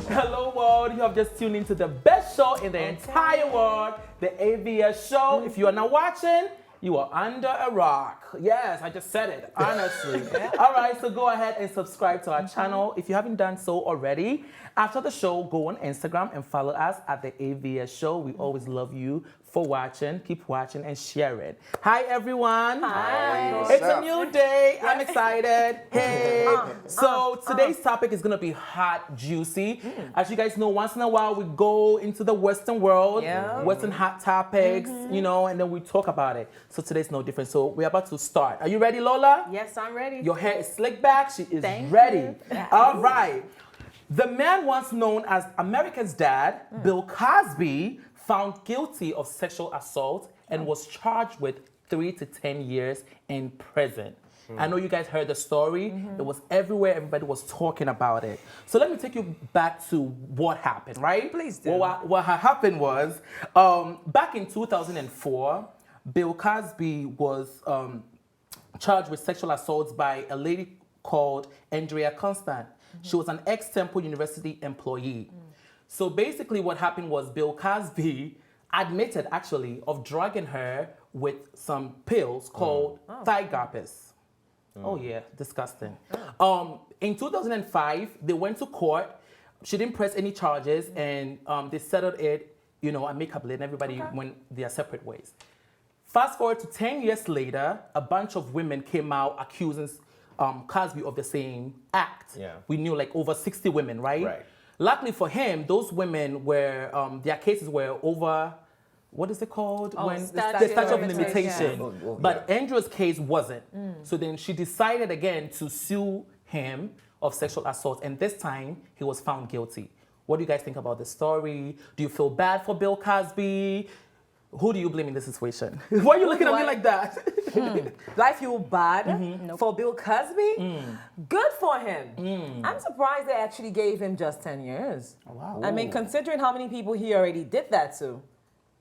Hello world, you have just tuned into the best show in the entire world, the AVS show. If you are not watching, you are under a rock. Yes, I just said it, honestly. All right, so go ahead and subscribe to our channel. If you haven't done so already, after the show, go on Instagram and follow us at the AVS show. We always love you for watching. Keep watching and share it. Hi, everyone. Hi. It's a new day. I'm excited. Hey. So today's topic is going to be hot, juicy. As you guys know, once in a while, we go into the Western world, Western hot topics, you know, and then we talk about it. So today's no different. So we're about to start. Are you ready, Lola? Yes, I'm ready. Your hair is slicked back. She is ready. All right. The man once known as America's Dad, Bill Cosby, found guilty of sexual assault and was charged with 3 to 10 years in prison. I know you guys heard the story. It was everywhere. Everybody was talking about it. So let me take you back to what happened, right? Please do. Well, what happened was, back in 2004, Bill Cosby was charged with sexual assaults by a lady called Andrea Constant. She was an ex-Temple University employee. So basically what happened was Bill Cosby admitted actually of drugging her with some pills called thigapis. Oh yeah, disgusting. In 2005, they went to court. She didn't press any charges and they settled it, you know, amicably, and everybody went their separate ways. Fast forward to 10 years later, a bunch of women came out accusing Cosby of the same act. We knew like over 60 women, right? Luckily for him, those women were, their cases were over, what is it called? The statute of limitation. But Andrew's case wasn't. So then she decided again to sue him of sexual assault. And this time, he was found guilty. What do you guys think about this story? Do you feel bad for Bill Cosby? Who do you blame in this situation? Why are you looking at me like that? Do I feel bad for Bill Cosby? Good for him. I'm surprised they actually gave him just 10 years. Oh, wow. I mean, considering how many people he already did that to.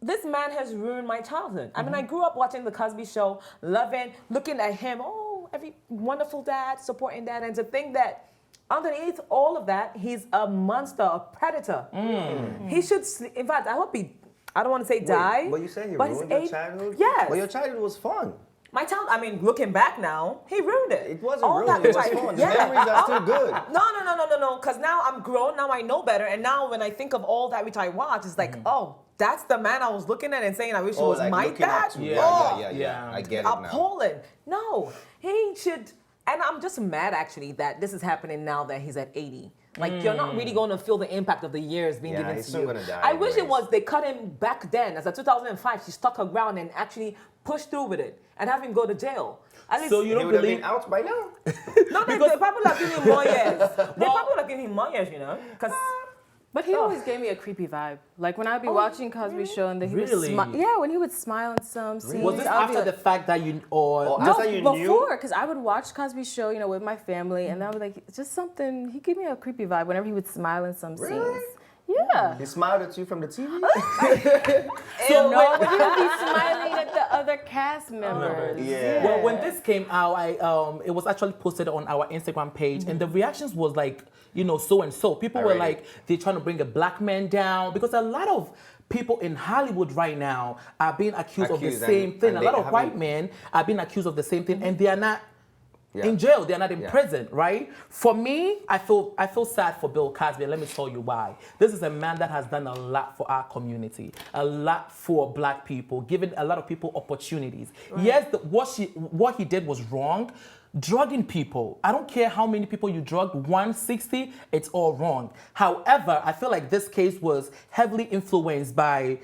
This man has ruined my childhood. I mean, I grew up watching The Cosby Show, loving, looking at him, every wonderful dad, supporting dad, and to think that underneath all of that, he's a monster, a predator. He should, in fact, I hope he, I don't want to say die. But you said he ruined your childhood? Yes. But your childhood was fun. My child, I mean, looking back now, he ruined it. It wasn't ruined, it was fun. The memories are still good. No, because now I'm grown, now I know better, and now when I think of all that which I watch, it's like, oh, that's the man I was looking at and saying I wish it was like my dad. Yeah. I get it now. Appalling. No, he should, and I'm just mad actually that this is happening now that he's at 80. Like, you're not really going to feel the impact of the years being given to you. Gonna die I wish it was they cut him back then. As a 2005, she stuck her ground and actually pushed through with it and have him go to jail. At least, So you don't He would have believe... been out by now. No, they probably have given him more years. They probably have given him more years, you know? But he always gave me a creepy vibe. Like when I'd be watching Cosby Show and then he would Really? smile. Yeah, when he would smile in some scenes. Was this I'd be after the fact that you... Or after you knew? Before, because I would watch Cosby Show, you know, with my family, and I would like, just something, he gave me a creepy vibe whenever he would smile in some scenes. Yeah. He smiled at you from the TV? So no, but he would be smiling at the other cast members. Well, when this came out, it was actually posted on our Instagram page, and the reactions was like, you know, so and so. People were like, they're trying to bring a black man down, because a lot of people in Hollywood right now are being accused of the same thing. A lot of white men are being accused of the same thing, and they are not in jail. They're not in prison, right? For me, I feel sad for Bill Cosby. Let me tell you why. This is a man that has done a lot for our community, a lot for black people, giving a lot of people opportunities. Yes, what he did was wrong. Drugging people, I don't care how many people you drugged, 160, it's all wrong. However, I feel like this case was heavily influenced by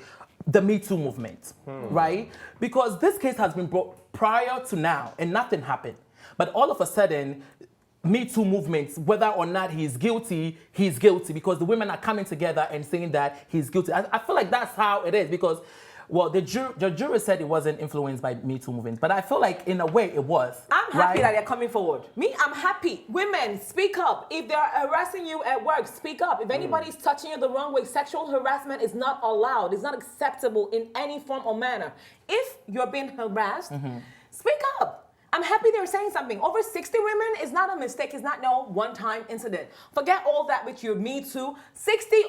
the Me Too movement, right? Because this case has been brought prior to now and nothing happened. But all of a sudden, Me Too movements, whether or not he's guilty because the women are coming together and saying that he's guilty. I feel like that's how it is because, well, the jury said it wasn't influenced by Me Too movement, but I feel like in a way it was. I'm happy that they're coming forward. Me, I'm happy. Women, speak up. If they're harassing you at work, speak up. If anybody's touching you the wrong way, sexual harassment is not allowed. It's not acceptable in any form or manner. If you're being harassed, speak up. I'm happy they're saying something. Over 60 women is not a mistake. It's not no one-time incident. Forget all that with your Me Too.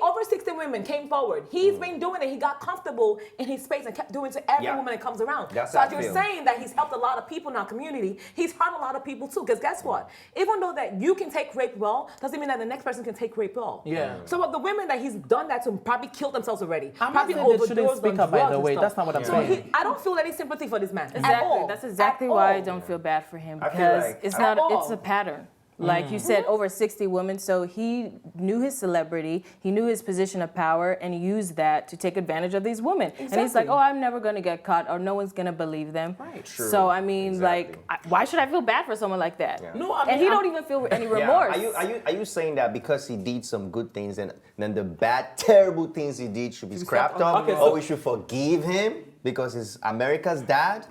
Over 60 women came forward. He's been doing it. He got comfortable in his space and kept doing it to every woman that comes around. That's so how as I you're feel. saying that he's helped a lot of people in our community, he's hurt a lot of people too. Because guess what? Even though that you can take rape well, doesn't mean that the next person can take rape well. Yeah. So the women that he's done that to probably killed themselves already. I'm not Probably saying they shouldn't overdosed speak on up, by drugs the and way. stuff. That's not what I'm So saying. I don't feel any sympathy for this man at Exactly. all. That's exactly At why I all. don't feel bad for him I feel because like- it's At not. It's all. a pattern. Like you said, over 60 women. So he knew his celebrity, he knew his position of power, and he used that to take advantage of these women. And he's like, Exactly. "Oh, I'm never gonna get caught, or no one's gonna believe them." Right. True. So I mean, Exactly. why should I feel bad for someone like that? Yeah. No, I mean, And he I'm- don't even feel any Yeah. remorse. Are you saying that because he did some good things and then the bad, terrible things he did should be scrapped off? Okay, Or so- we should forgive him because he's America's dad?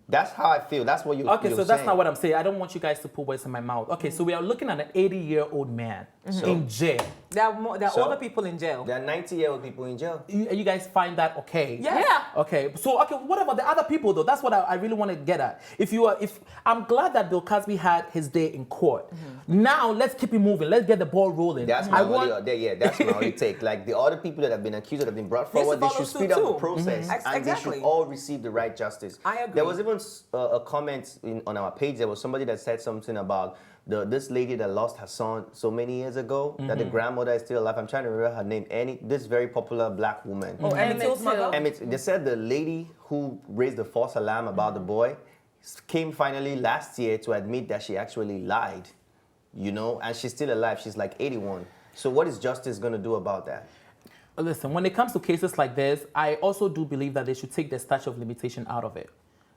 That's how I feel. That's what you're Okay, you're so that's saying. not what I'm saying. I don't want you guys to put words in my mouth. Okay, so we are looking at an 80-year-old man in jail. There are So? older people in jail. There are 90-year-old people in jail. You guys find that okay? Yes. Yeah. Okay, so what about the other people though? That's what I really want to get at. If I'm glad that Bill Cosby had his day in court. Now let's keep it moving. Let's get the ball rolling. That's my that's my only take. Like the other people that have been accused that have been brought forward, they follow should suit speed up the too. process and they Exactly. should all receive the right justice. I agree. There was even a comment on our page. There was somebody that said something about this lady that lost her son so many years ago. That the grandmother is still alive. I'm trying to remember her name. This very popular black woman. Oh, Emmett Till's mother. They said the lady who raised the false alarm about the boy came finally last year to admit that she actually lied, and she's still alive. She's like 81. So what is justice going to do about that? Listen, when it comes to cases like this, I also do believe that they should take the statute of limitation out of it.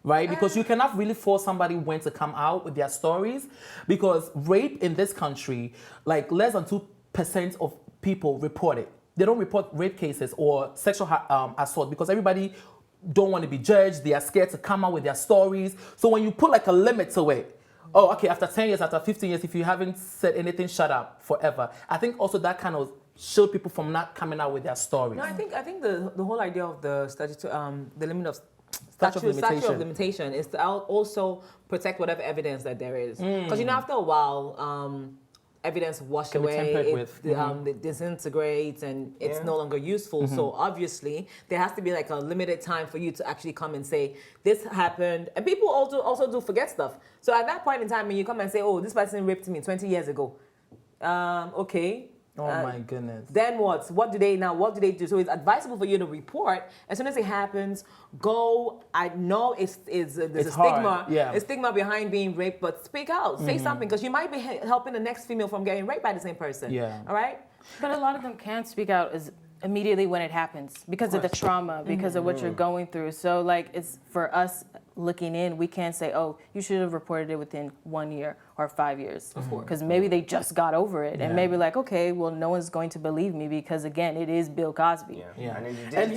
Right? Because you cannot really force somebody when to come out with their stories. Because rape in this country, like less than 2% of people report it. They don't report rape cases or sexual assault because everybody don't want to be judged. They are scared to come out with their stories. So when you put like a limit to it, oh, okay, after 10 years, after 15 years, if you haven't said anything, shut up forever. I think also that kind of shield people from not coming out with their stories. No, I think the whole idea of the statute, the limit of Statute of statute limitation. of limitation is to also protect whatever evidence that there is. Because after a while, evidence washed Can be away, tampered with. it disintegrates, and it's no longer useful. So obviously, there has to be like a limited time for you to actually come and say this happened. And people also do forget stuff. So at that point in time, when you come and say, "Oh, this person raped me 20 years ago," okay. Oh my goodness. Then what? What do they do? So it's advisable for you to report as soon as it happens. Go. I know there's a stigma. hard, yeah. A stigma behind being raped, but speak out. Say something because you might be helping the next female from getting raped by the same person. Yeah. All right. But a lot of them can't speak out immediately when it happens because of the trauma, because of what you're going through. So like it's for us looking in, we can't say, oh, you should have reported it within 1 year or 5 years. Because maybe they just got over it. And maybe like, okay, well, no one's going to believe me because again, it is Bill Cosby. Yeah. And in And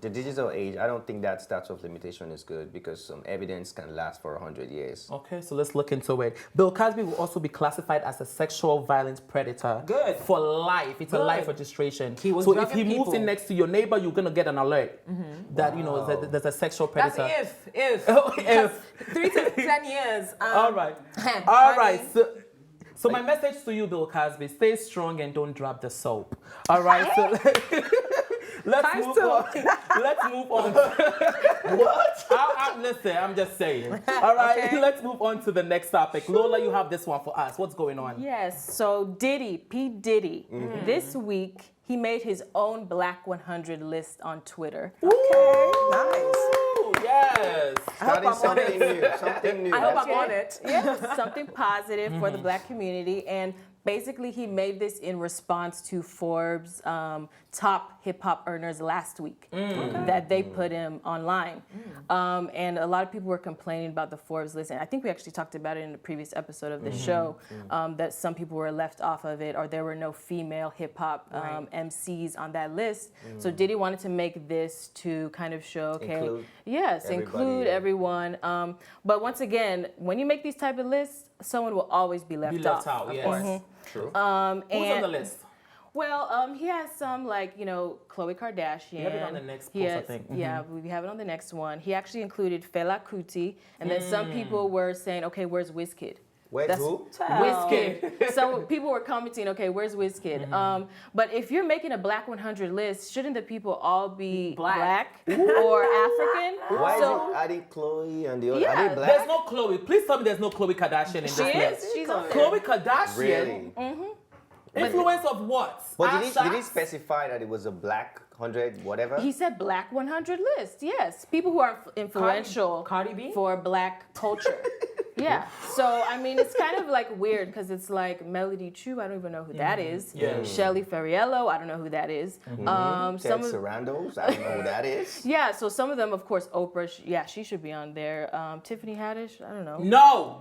the digital age, I don't think that statute of limitation is good because some evidence can last for 100 years. Okay, so let's look into it. Bill Cosby will also be classified as a sexual violence predator. Good. For life. It's a Good. life registration. He was so if drugging he moves in people. next to your neighbor, you're going to get an alert that, that there's a sexual That's predator. if. If. 3 to 10 years. All right. All right. So my message to you, Bill Cosby, stay strong and don't drop the soap. All right. So let's move on. Let's move on. What? Listen, I'm just saying. All right. Okay. Let's move on to the next topic. Lola, you have this one for us. What's going on? Yes, so P. Diddy, this week, he made his own Black 100 list on Twitter. Okay. Nice. Ooh, yes. That is something new. Something new. I hope That's I'm on it. Yeah, something positive for the Black community. And basically, he made this in response to Forbes' top hip hop earners last week that they put him online. And a lot of people were complaining about the Forbes list. And I think we actually talked about it in the previous episode of the show that some people were left off of it or there were no female hip hop MCs on that list. So Diddy wanted to make this to kind of show, Include include everyone. But once again, when you make these type of lists, someone will always be left Be left off. out, yes. True. Who's on the list? Well, he has some like, Khloe Kardashian. We have it on the next He post, I has- think. Yeah, we have it on the next one. He actually included Fela Kuti, and then some people were saying, okay, where's Wizkid? Where's who? Wizkid. So people were commenting, okay, where's Wizkid? But if you're making a Black 100 list, shouldn't the people all be black or African? Why So- is it adding Chloe and the other? Yeah, Are they black? There's no Chloe. Please tell me there's no Chloe Kardashian in this She list. is. She's on there. Chloe Kardashian. Really? Influence of what? But did he Asha? specify that it was a black 100 whatever? He said Black 100 list. Yes, people who are influential Cardi B? for Black culture. Yeah. So I mean, it's kind of like weird because it's like Melody Chu. I don't even know who that is. Yeah. Shelly Fariello. I don't know who that is. Ted Some of, Sarandos? I don't know who that is. yeah. So some of them, of course, Oprah. She should be on there. Tiffany Haddish. I don't know.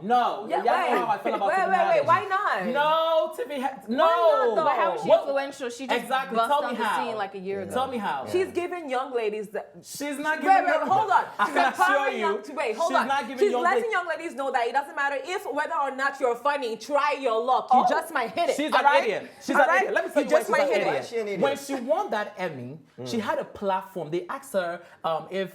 No. Yeah, Y'all know how I feel about wait, Tiffany wait, Haddish. why not? No, Tiffany no. not, though? But how is she What- influential? She just Exactly. bust Tell me on the how. scene like a year ago. Tell me how. She's giving young ladies the. She's not Wait, giving. wait, hold on. I She's can assure empowering you. Wait, hold she's on. not giving She's young letting ladies. young ladies know that it doesn't matter if whether or not you're funny. Try your luck. You just might hit it. She's all an right? idiot. She's All an right? idiot. Let me tell You you why just she's might an hit idiot. it. Why is she an idiot? When she won that Emmy, she had a platform. They asked her if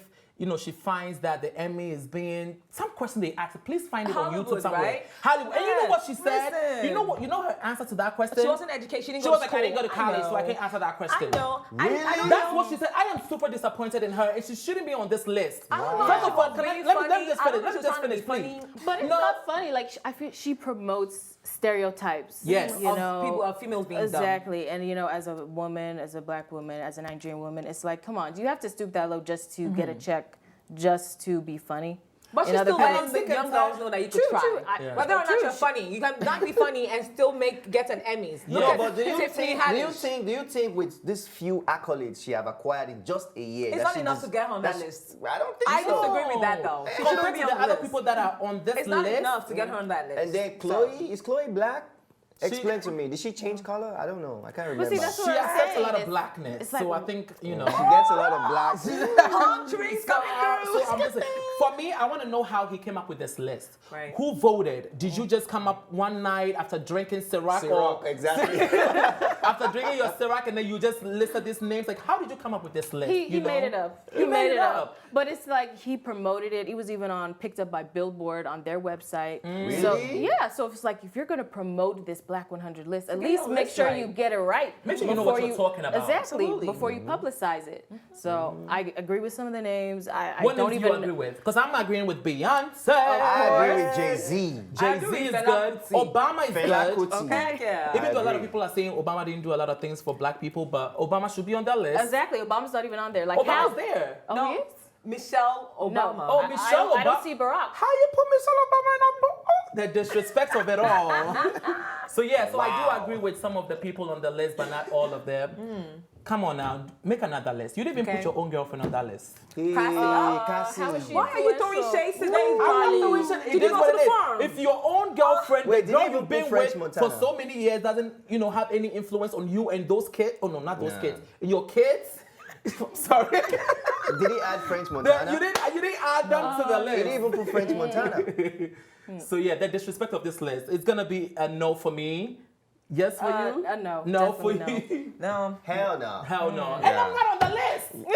she finds that the Emmy is being some question they asked her. Please find it on YouTube Hollywood, somewhere. right? Hollywood. And you know Yes, what she said? listen. You know her answer to that question? She wasn't educated. She didn't She go was to like, school. I didn't go to college, so I know. can't answer that question. I know. Really? I don't That's know. what she said. I am super disappointed in her, and she shouldn't be on this list. I don't know. First She of all, was can I, being let me funny. just I finish. don't Let me think just she was finish, trying to be please. funny. But it's No. not funny. Like I feel she promotes stereotypes. Yes. You Of know, people, of females being dumb. exactly. And as a woman, as a Black woman, as a Nigerian woman, it's like, come on, do you have to stoop that low just to get a check, just to be funny? But In she's other still places- letting the young girls know that you could True, try. true. Yeah. Whether or not True. you're funny, you can not be funny and still get an Emmys. Look Yeah. at But do you Tiffany think? Haddish. Do you think with this few accolades she have acquired in just a year, It's that not she enough to get on that she- list. I don't think I so. disagree with that though. She shouldn't Compared be to on the the other list. people that are on this It's not list, enough to get her on that list. And then Chloe, is Chloe black? Explain to me. Did she change color? I don't know. I can't remember. see, that's she what I'm accepts a saying. lot of It's- blackness. it's like- So I think, She gets a lot of black. Palm trees coming through. So I'm just saying, for me, I want to know how he came up with this list. Right. Who voted? Did you just come up one night after drinking Ciroc, Ciroc, or exactly. after drinking your Ciroc and then you just listed these names? Like, how did you come up with this list? He you know? made it up. He made it up. But it's like he promoted it. It was even picked up by Billboard on their website. So Really? yeah, so it's like if you're gonna promote this Black 100 list, at Get least your make list sure right. you get it right. Make sure you know what before you're talking about. Exactly. Absolutely. Before you publicize it. So I agree with some of the names. I What don't names do even you agree with? Because I'm agreeing with Beyonce. I agree with Jay-Z. I Jay-Z agree is with good. Fela Kuti. Obama is Fela good. Kuti. Okay. Heck yeah. Even though a lot of agree. people are saying Obama didn't do a lot of things for Black people, but Obama should be on that list. Exactly. Obama's not even on there. Like Obama's how? there. Oh, No, he is? Michelle Obama. Oh, I Michelle don't Obama. see Barack. How you put Michelle Obama in a book? The disrespect of it all. So yeah, so I Wow. do agree with some of the people on the list, but not all of them. Come on now, make another list. You didn't even put Okay. your own girlfriend on that list. Hey, Cassie. how is she Why are you throwing influential? shades today, I'm not Carly? doing shit. Did It you is go what to the it is. farm? If your own girlfriend, Wait, the did girl you even you've been put French with Montana? for so many years doesn't, have any influence on you and those kids. Oh no, not those Yeah. kids. Your kids. I'm sorry. Did he add French Montana? you didn't add them to the He list. didn't even put French Montana. So yeah, the disrespect of this list, it's gonna be a no for me. Yes for you? a no, No for definitely you. No. Hell no. Hell no. And Yeah. I'm not on the list.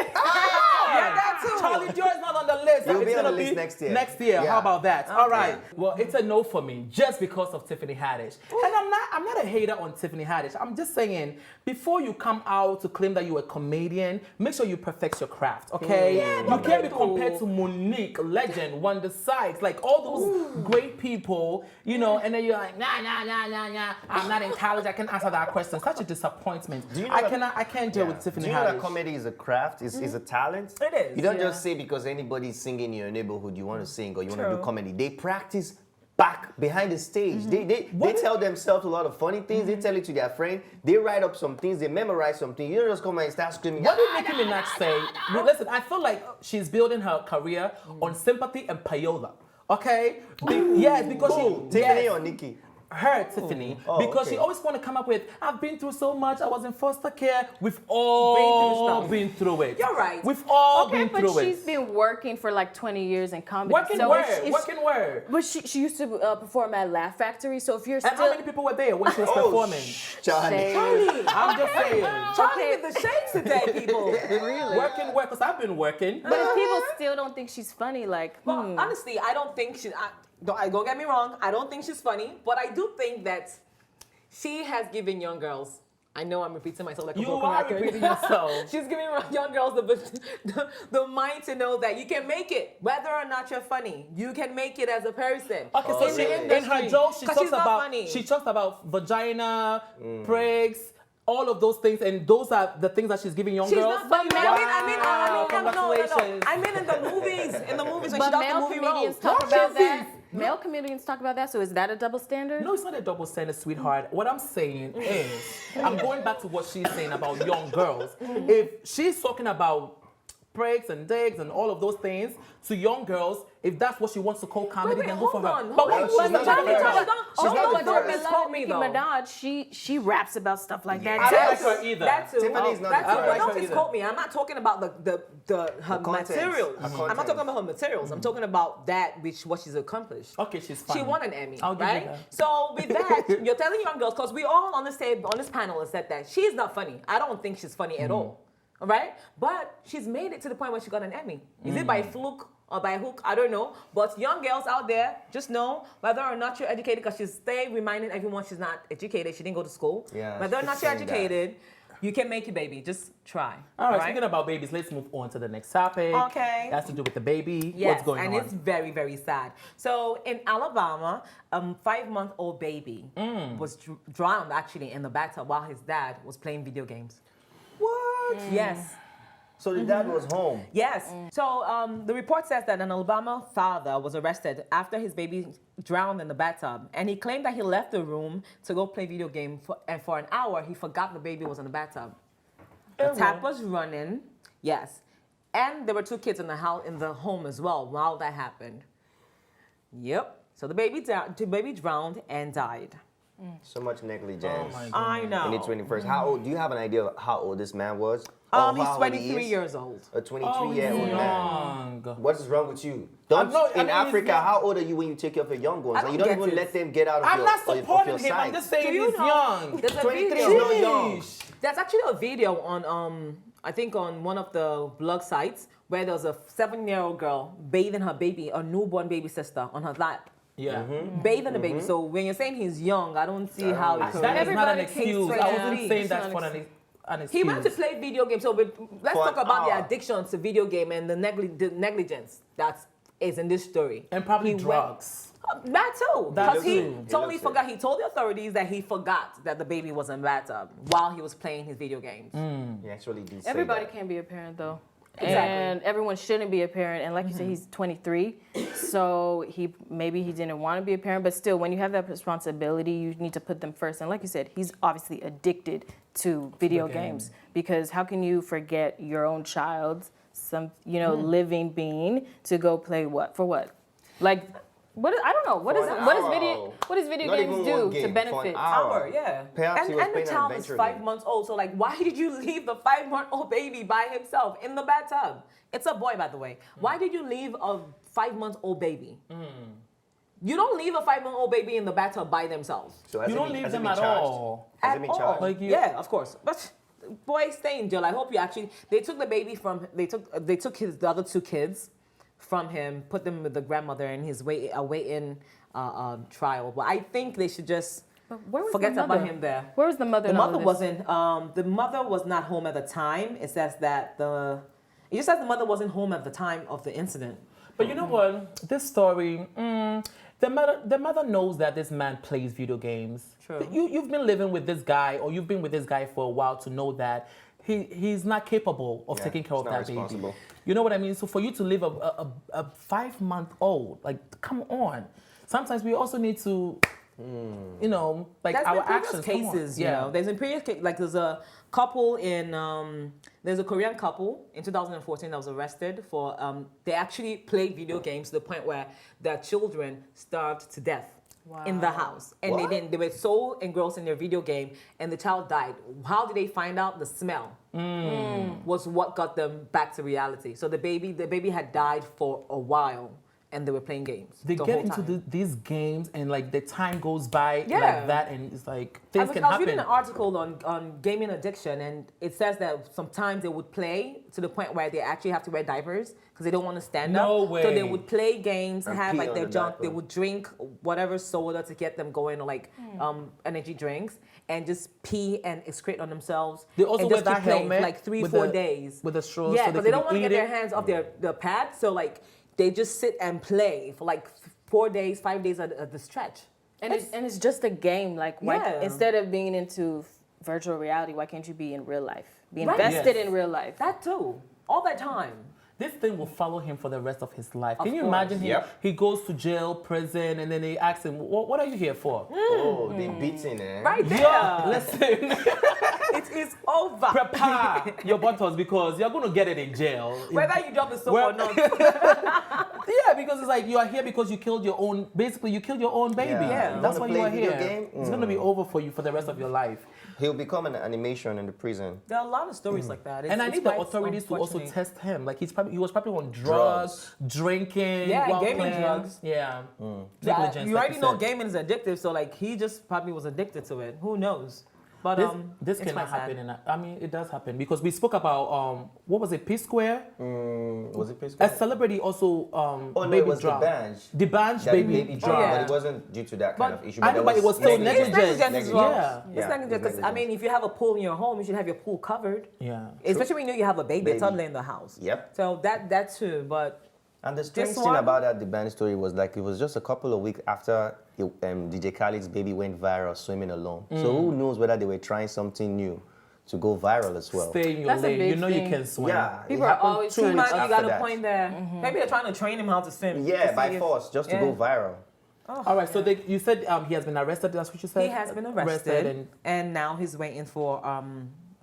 Yeah, that too. Charlie Joy is not on the list. You'll It's be on gonna the list next year. Next year. Yeah. How about that? All right. Okay. Well, it's a no for me just because of Tiffany Haddish. And I'm not a hater on Tiffany Haddish. I'm just saying, before you come out to claim that you're a comedian, make sure you perfect your craft, okay? Yeah, you can't be but- compared to Monique, Legend, Wonder Sykes, like all those great people, and then you're like, nah, I'm not in college, I can't answer that question. Such a disappointment. Do you know I can't deal with Tiffany Do you know that Haddish. comedy is a craft, is a talent? It is, You don't yeah. just say because anybody's singing in your neighborhood you want to sing or you want to True. do comedy. They practice back behind the stage. They tell themselves a lot of funny things. They tell it to their friend. They write up some things. They memorize something. You don't just come and start screaming. What did Nicki Minaj say? Listen, I feel like she's building her career on sympathy and payola. Okay? Yes, because Boom. she. Tiffany Yes. or Nikki? her, Tiffany, Oh, because she okay. always want to come up with, I've been through so much, I was in foster care. We've all been through it. You're right. We've all Okay, been but through she's it. been working for like 20 years in comedy. Working so where? if Working where? But she used to perform at Laugh Factory. So if you're And how still many people were there when she was performing? Charlie. Shade. I'm just saying. Charlie with the shades today, people. Really? Working, because I've been working. But if people still don't think she's funny, like, Well, honestly, I don't think she. Don't get me wrong. I don't think she's funny, but I do think that she has given young girls. I know I'm repeating myself like a You broken are record. repeating yourself. She's giving young girls the mind to know that you can make it, whether or not you're funny. You can make it as a person. Okay, so Oh, she, really? in her joke, she 'Cause talks she's not about funny. she talks about vagina, pregs, all of those things, and those are the things that she's giving young She's girls. not funny. I mean, no. Congratulations. I mean in the movies. In the movies when she but does the male movie comedians roles. talk about that. Male comedians talk about that. So is that a double standard? No, it's not a double standard, sweetheart. What I'm saying is, I'm going back to what she's saying about young girls. If she's talking about pregs and digs and all of those things to young girls, if that's what she wants to call comedy, Wait, then go for hold her. on, But hold wait, on. she's She's not not the the first. first. She's She's not not the the first. first. Misquote me Nicki though. Minaj, she raps about stuff like that. I don't like too. her either. That too. Tiffany's not That the too. first. Don't either. misquote me. I'm not talking about her content. materials. Her I'm not content. talking about her materials. I'm talking about what she's accomplished. Okay, she's fine. She won an Emmy, I'll give you right? that. So with that, you're telling young girls, because we all on this panel have said that she's not funny. I don't think she's funny at all. All right? But she's made it to the point where she got an Emmy. Is it by fluke or by hook? I don't know. But young girls out there, just know whether or not you're educated, because she's reminding everyone she's not educated. She didn't go to school. Yeah, Whether or she not keeps you're saying that. educated, you can make it, baby. Just try. All right, speaking about babies, let's move on to the next topic. Okay. It has to do with the baby. Yes, What's going and on? it's very, very sad. So in Alabama, a 5-month-old baby was drowned actually in the bathtub while his dad was playing video games. What? Yes. So the dad was home. Yes. So the report says that an Alabama father was arrested after his baby drowned in the bathtub, and he claimed that he left the room to go play video game, and for an hour he forgot the baby was in the bathtub. The tap was running. Yes. And there were 2 kids in the house, in the home as well while that happened. Yep. So the baby drowned and died. So much negligence. my I know. In the 21st. How old? Do you have an idea of how old this man was? He's how old he 23 is? years old. A 23-year-old man. Young. What is wrong with you? I'm not- I in mean, he's Africa, young. how old are you when you take care of your young ones? I And you don't don't get even it. let them get out of I'm your, not of your supporting him. sight. I'm just saying Do you he's know- young. There's a 23 is video. not young. Sheesh. There's actually a video on I think on one of the blog sites where there was a 7-year-old girl bathing her baby, a newborn baby sister, on her lap. Yeah. Bathing the baby. So when you're saying he's young, I don't see how it could. That is not an Everybody takes excuse. straight I to wasn't the saying beach. that's It's for not an excuse. He went to play video games. So let's For talk an about the hour. addiction to video game and the negligence that is in this story. And probably He went- drugs. That too. That Because too. he It totally looks forgot. He told the authorities that he forgot that the baby was in the bathtub while he was playing his video games. He actually did say Everybody that. can't be a parent though. Exactly. And everyone shouldn't be a parent. And like you said, he's 23. So maybe he didn't want to be a parent, but still when you have that responsibility, you need to put them first. And like you said, he's obviously addicted to video games, because how can you forget your own child, living being, to go play what? For what? Like I don't know. What For is an what hour. does video Not games even do one to game, for an benefit? hour. Yeah. Perhaps he and was the playing an child is adventure 5 game. months old. So why did you leave the 5-month-old baby by himself in the bathtub? It's a boy, by the way. Why did you leave a 5-month-old baby? You don't leave a 5-month-old baby in the bathtub by themselves. So has You he don't been- leave has he them been at charged? all. Has he At been all. charged? Like you- Yeah, of course. But boy, stay in jail. I hope you actually. They took the baby from. They took the other 2 kids from him, put them with the grandmother, and he's awaiting trial. But I think they should just Where was forget the about mother? him there. Where was the mother? The in all mother of this? wasn't. The mother was not home at the time. It says that It just says the mother wasn't home at the time of the incident. But you know what? This story, the mother knows that this man plays video games. True. You've been living with this guy, or you've been with this guy for a while to know that he's not capable of Yeah, taking care he's of not that baby. responsible. You know what I mean? So for you to leave a 5-month-old, like, come on. Sometimes we also need to, like There's our been previous actions. Come on. cases, you know. There's in previous cases, like there's a couple in, there's a Korean couple in 2014 that was arrested for, they actually played video games to the point where their children starved to death. in the house, and What? they were so engrossed in their video game, and the child died. How did they find out? The smell was what got them back to reality. So the baby had died for a while, and they were playing games. They the get whole into time. these games and like the time goes by Yeah. like that, and it's like things can I was happen. reading an article on gaming addiction, and it says that sometimes they would play to the point where they actually have to wear diapers because they don't want to stand up. No So they way. would play games, And have pee like on their the junk. diaper. They would drink whatever soda to get them going, or like energy drinks, and just pee and excrete on themselves. They also and wear just keep that playing for helmet like 3 with 4 the- days with the straws Yeah, so they because they can don't want to eat get their it. hands off the pad. So like they just sit and play for like 4 days, 5 days at the stretch. And it's just a game. Like, why, Yeah. instead of being into virtual reality, why can't you be in real life? Be Right. invested Yes. in real life. That too, all that time. This thing will follow him for the rest of his life. Can Of you course. imagine him? Yep. He goes to jail, prison, and then they ask him, what are you here for? Oh, they beating, eh? Right there. Yeah, listen, It is over. prepare your buttons because you're going to get it in jail. Whether you drop the soap Well- or not. Yeah, because it's like you are here because you killed your own, basically you killed your own baby. Yeah. That's You why wanna you are play video here. game? It's going to be over for you for the rest of your life. He'll become an animation in the prison. There are a lot of stories like that. And I It's need the quite authorities to also unfortunate. test him. Like he was probably on drugs, drinking, Yeah, while gaming playing. drugs. Yeah. Yeah, Negligence, you like already know said. gaming is addictive, so like he just probably was addicted to it. Who knows? But This it's cannot quite sad. happen. I mean, it does happen because we spoke about what was it, P Square? Was it P A celebrity also Oh, no, baby it was drowned. D'banj. D'banj That baby, baby drowned. drowned, yeah. but it wasn't due to that kind But- of issue. I know, but it was still It's negligence as well. Yeah. It's Yeah, negligence it's because I mean, if you have a pool in your home, you should have your pool covered. Yeah. Especially when you have a baby, Baby. a toddler in the house. Yep. So that too, but And the strange This thing one- about that D'banj story was like it was just a couple of weeks after DJ Khaled's baby went viral swimming alone. So who knows whether they were trying something new to go viral as well. Stay in your That's a lane. big You know you thing. can swim. Yeah, People it are happened always 2 trying weeks you after got a that. point there. Maybe they're trying to train him how to swim. Yeah, to by see if- force, just to yeah. go viral. All right. So you said he has been arrested. That's what you said. He has been arrested, and and now he's waiting for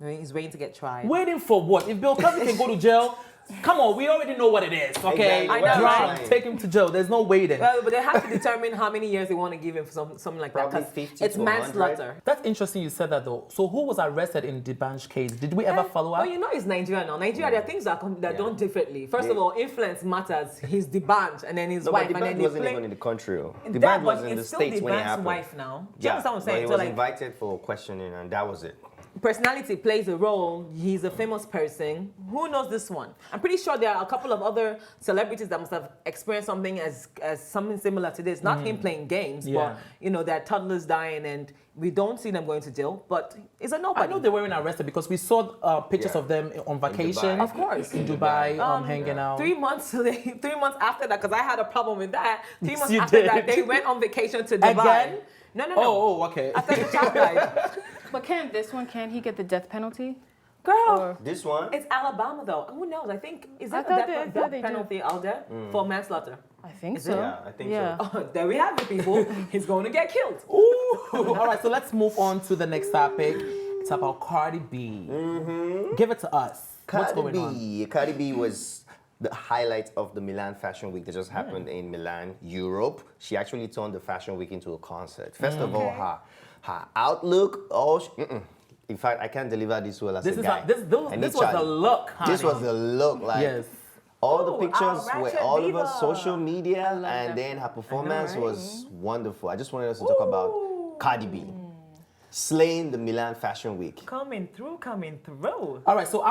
he's waiting to get tried. waiting for what? If Bill Cosby can go to jail, come on. We already know what it is. Okay. Exactly. I know, Drown, right? take him to jail. There's no waiting. Well, but they have to determine how many years they want to give him for something like Probably that. 'Cause 50 it's to 100. manslaughter. That's interesting you said that though. So who was arrested in the D'banj case? Did we ever follow up? Well, you know it's Nigeria now. Nigeria, there are things that are done differently. First of all, influence matters. He's D'banj, and then his No, wife, but and then D'banj they wasn't play. even in the country. That, D'banj but was in the it's still States when it D'banj's happened. wife now. Do you Yeah, understand what I'm but saying? he So was like, invited for questioning, and that was it. personality plays a role. He's a famous person. Who knows this one? I'm pretty sure there are a couple of other celebrities that must have experienced something as something similar to this. Not him playing games, Yeah. but you know, there are toddlers dying, and we don't see them going to jail. But it's a I nobody. know they weren't arrested because we saw pictures Yeah. of them on vacation. Dubai. Of course. In Dubai, hanging out. 3 months, 3 months after that, because I had a problem with that. 3 months You after that, did? they went on vacation to Dubai. Again? No. Oh, okay. After the child died. But can he get the death penalty? Girl, Or- This one? it's Alabama though. Who knows? I think, is I that thought a they- I death thought they penalty out there for manslaughter? I think Is so. it? Yeah, I think Yeah. so. Oh, there we have it, people. He's going to get killed. Ooh. All right, so let's move on to the next topic. It's about Cardi B. Give it to us. What's going on? Cardi B was the highlight of the Milan Fashion Week that just happened in Milan, Europe. She actually turned the Fashion Week into a concert. First of all, her outlook, in fact, I can't deliver this well as This a is guy. a, this I need was a Charlie. look. This honey. was the look, like Yes. all the Ooh, pictures our were ratchet all over diva. social media, and that. then her performance right? was wonderful. I just wanted us to talk about Cardi B slaying the Milan Fashion Week. Coming through. All right, so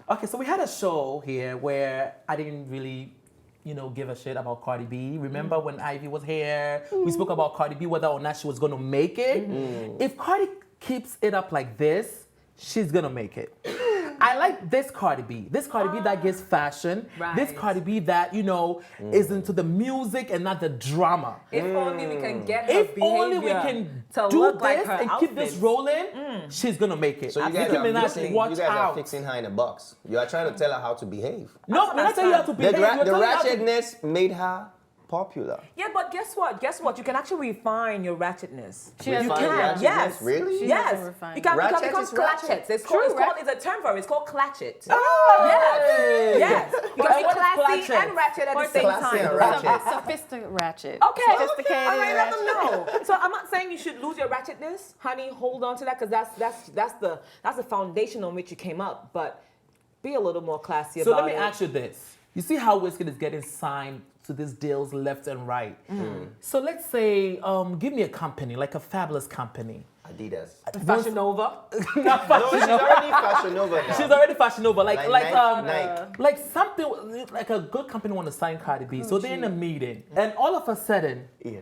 okay, so we had a show here where I didn't really, give a shit about Cardi B. Remember when Ivy was here? We spoke about Cardi B, whether or not she was gonna make it. If Cardi keeps it up like this, she's gonna make it. I like this Cardi B. This Cardi B that gives fashion. This Right. Cardi B that, is into the music and not the drama. If only we can get her If only we behavior can to do look this like her and keep this outfits. rolling, she's gonna make it. So you guys, Nicki Minaj, watch you guys are out. fixing her in a box. You are trying to tell her how to behave. No, we're not telling you how to The, behave. We're the telling you how to- ratchetness made her popular. Yeah, but guess what? Guess what? You can actually refine your ratchetness. She You has Refine can. ratchetness? Yes. Really? She Yes. hasn't refined. You can Ratchet become is ratchet. clatchet. It's True, called, it's a term for it. It's called clatchet. Oh, Yes. Yes. You can be What is classy clatchet? and ratchet at the same Classy time. and ratchet. Sophisticated ratchet. Okay. Sophisticated All right, let them ratchet. know. So I'm not saying you should lose your ratchetness, honey. Hold on to that because that's the foundation on which you came up. But be a little more classy So about let me it. ask you this. You see how Wizkid is getting signed to these deals left and right. So let's say, give me a company, like a fabulous company. Adidas. Fashion Nova. Not No, fashion she's already Fashion Nova now. She's already fashion over, Like Nike. like something like a good company want to sign Cardi B. So they're in a meeting, and all of a sudden, Yeah.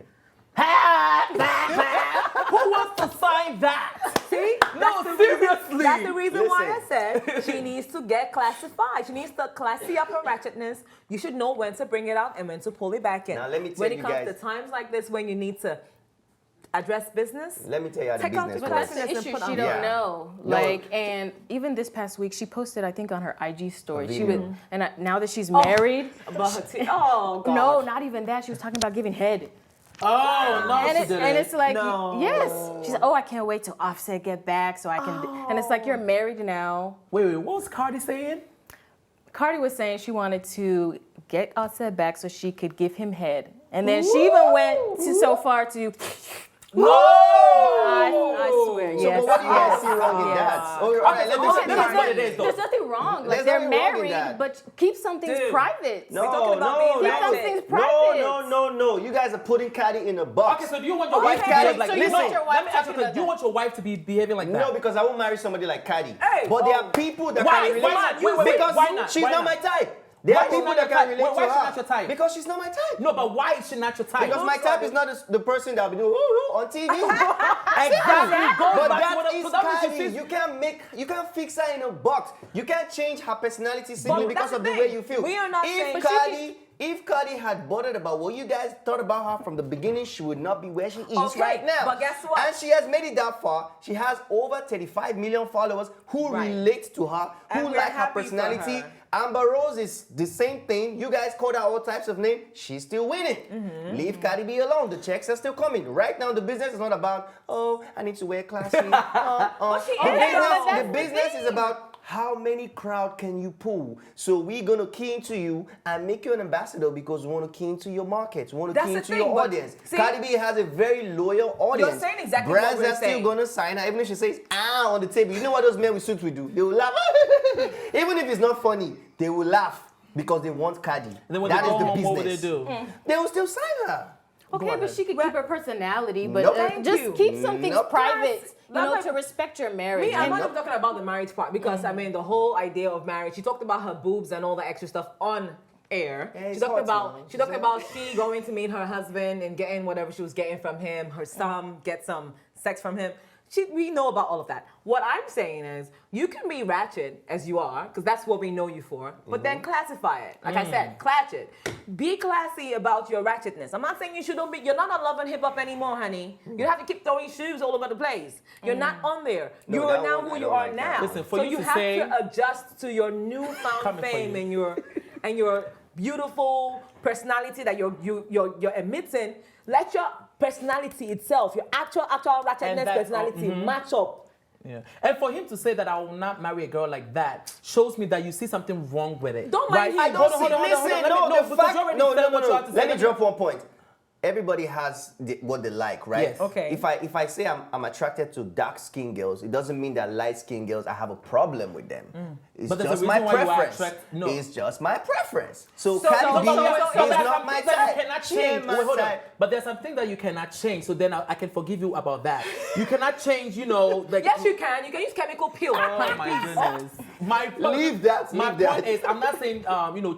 who wants to sign that? See? No, seriously. That's the reason why I Listen. said she needs to get classified. She needs to classy up her ratchetness. You should know when to bring it out and when to pull it back in. Now, let me tell when you it comes guys- to times like this when you need to address business. Let me tell you how the Take out business the But that's works. the Business issue. and She put don't on- know. No. Like, and even this past week, she posted, I think, on her IG story. She video. was, and now that she's married, About her oh, God. no, not even that. She was talking about giving head. Oh no, And she it's, didn't. and it's like, No. yes. She said, oh, I can't wait till Offset get back so I can. And it's like, you're married now. Wait, what was Cardi saying? Cardi was saying she wanted to get Offset back so she could give him head. And then she even went to so far to, No. I swear, So, yes. but what do you guys see yes, wrong in yes. that? Oh, all right, let me Okay, see let me what it is, though. There's nothing wrong. Like There's they're nothing wrong in married, that. but keep some things Dude. private. No, talking about being Keep some ratchet. things no, private. no. You guys are putting Cardi in a box. Okay, so do you want your Okay, wife to Cardi- behave like so you this? want your wife Let me ask you, talking this. about Do you that? want your wife to be behaving like that? No, because I won't marry somebody like Cardi. Hey, but there are people that Why? can relate Why not? to Wait, wait, because why not? she's Why not not? my type. There Why are is people she not that your can type? relate Why to is her. she not your type? Because she's not my type. No, but why is she not your type? Because my type is not the person that will be doing on TV. Exactly. Goes But back to that what- is so that means Cardi. she sees- You can't fix her in a box. You can't change her personality simply But because that's of the the way thing. you feel. We are not saying- but If Cardi had bothered about what you guys thought about her from the beginning, she would not be where she is Okay, right now. but guess what? And she has made it that far. She has over 35 million followers who Right. relate to her, who And we're like her happy for personality. her. Amber Rose is the same thing. You guys called her all types of names. She's still winning. Leave Cardi B alone. The checks are still coming. Right now, the business is not about, oh, I need to wear classy. she is, though. The business is about how many crowd can you pull. So we're going to key into you and make you an ambassador because we want to key into your market. We want to That's key the into thing, your but audience. see- Cardi B has a very loyal audience. saying exactly Brands what we're are still saying. going to sign her, even if she says, on the table. You know what those men with suits will do? They will laugh. Even if it's not funny, they will laugh because they want Cardi. Then when That they is go the home, business. what will they do? They will still sign her. Okay, Go but ahead. she could keep her personality, but Nope. Thank just you. keep some things Nope. private, Guys, you know, like- to respect your marriage. Me, I'm And- not even talking about the marriage part because I mean the whole idea of marriage. She talked about her boobs and all the extra stuff on air. Yeah, she it's talked hot, about man. she talked about she going to meet her husband and getting whatever she was getting from him. Her son get some sex from him. We know about all of that. What I'm saying is, you can be ratchet as you are, because that's what we know you for, but then classify it. Like I said, clutch it. Be classy about your ratchetness. I'm not saying you're not on Love and Hip Hop anymore, honey. You don't have to keep throwing shoes all over the place. You're not on there. No, you are that now one, who I you don't are like now. that. Listen, for so you you to have say- to adjust to your newfound Coming for fame you. and your beautiful personality that you're emitting. Let your personality itself, your actual ratchetness that's- personality match up. Yeah. And for him to say that I will not marry a girl like that shows me that you see something wrong with it. Don't mind him. I don't see. Listen, because you already said what you have to say. Let me drop one point. Everybody has what they like, right? Yes. Okay. If I say I'm attracted to dark skinned girls, it doesn't mean that light skinned girls I have a problem with them. It's But there's a just my reason why you are preference. no. It's just my preference. So So- Cardi B so- is so- not my That type. you cannot She change. ain't my Wait, hold on. type. But there's something that you cannot change. So then I can forgive you about that. You cannot change. Like Yes, you can. You can use chemical peel. Oh my goodness. My Leave that, My leave point that. is, I'm not saying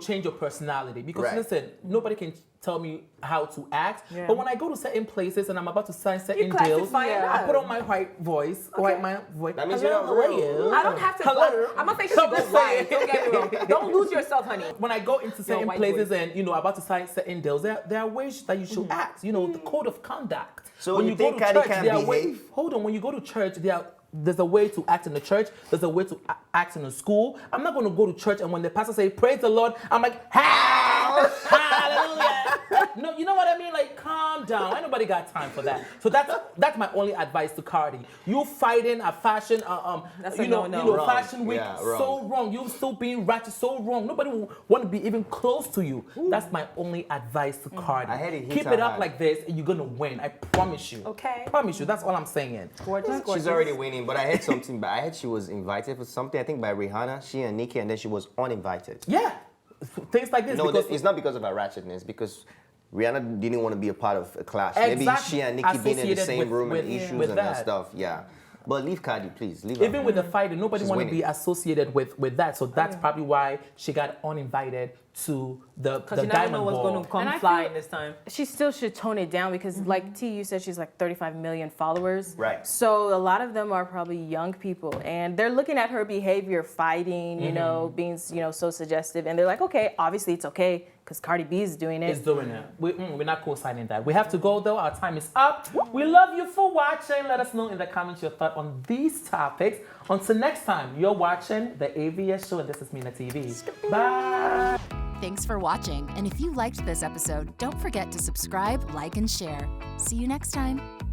change your personality because Right. listen, nobody can tell me how to act. Yeah. But when I go to certain places and I'm about to sign certain classify deals, it I out. put on my white voice, white voice. That means Hello, you're not how are real. you? I don't have to. Hello. I'm not saying you should go white. Don't get me wrong. Don't lose yourself, honey. When I go into certain white places boy. and about to sign certain deals, there are ways that you should act. The code of conduct. So when you go think to Cardi church, can there are ways. behave? Hold on. When you go to church, there's a way to act in the church. There's a way to act in the school. I'm not going to go to church and when the pastor say praise the Lord, I'm like hallelujah. No, you know what I mean? Like, calm down. Ain't nobody got time for that. So that's my only advice to Cardi. You fighting a fashion, That's a no-no. Wrong. Fashion week, Yeah, wrong. so wrong. You still being ratchet, so wrong. Nobody will want to be even close to you. That's my only advice to Cardi. I heard it hit Keep her it up hard. like this, and you're gonna win. I promise you. Okay. Promise you. That's all I'm saying. Gorgeous, gorgeous. She's already winning, but I heard something. But I heard she was invited for something. I think by Rihanna, she and Nicki, and then she was uninvited. Yeah. Things like this. No, because it's not because of her ratchetness. Because Rihanna didn't want to be a part of a clash. Exactly. Maybe she and Nicki being in the Associated same room with and issues with and that. that stuff. Yeah. But leave Cardi, please. Leave her. even with the fighting, nobody She's want to winning. be associated with that. So that's probably why she got uninvited to the Because you never Diamond know what's Ball. going to come And I flying feel- this time. She still should tone it down because, like T, you said she's like 35 million followers. Right. So a lot of them are probably young people, and they're looking at her behavior, fighting, you know, being, so suggestive, and they're like, okay, obviously it's okay because Cardi B is doing it. Is doing it. We're not co-signing that. We have to go though. Our time is up. We love you for watching. Let us know in the comments your thought on these topics. Until next time, you're watching the AVS show, and this is Mina TV. Bye. Thanks for watching, and if you liked this episode, don't forget to subscribe, like, and share. See you next time.